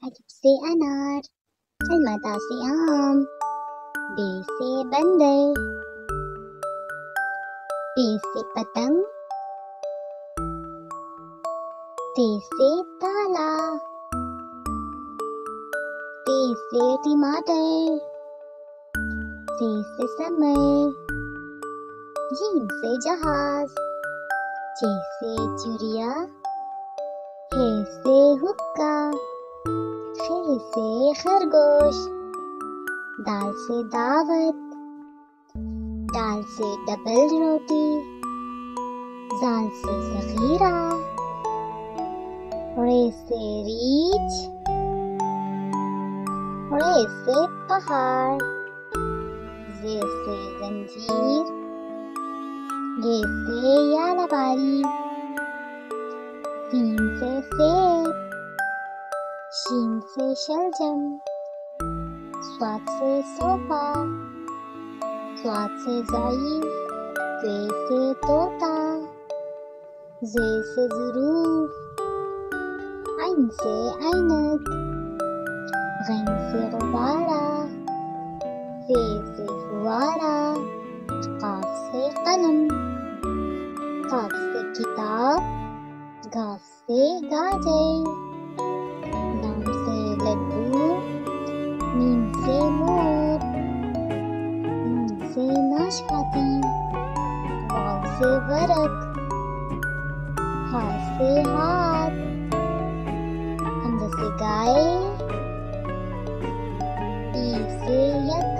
अलिफ से अनार, अलमता से आम, बे से बंदर, टे से पतंग, ते से ताला, ते से टमाटर, से समय, जीम से जहाज, चे से चिड़िया, हे से हुक्का, खे से खरगोश, दाल से दावत, दाल से डबल रोटी, जाल से ज़ख़ीरा, रे से रीछ, रे से पहाड़, जे से जंजीर, ये से यालबारी, सीन से सेब, शीन से शलजम, स्वाद से सोफा, स्वाद से ज़ईफ़, ज़े से तोता, ज़े से ज़ुरूफ़, ऐन से ऐनक, गैन से गुब्बारा, फ़े से फुआरा, क़ाफ़ से कलम, काफ से किताब, घास से गाजर, लाम से लड्डू, मीम से मोर, नून से नाशपाती, वाव से वरक, हा से हाथ, हमज़ा से गाय, ई से यक,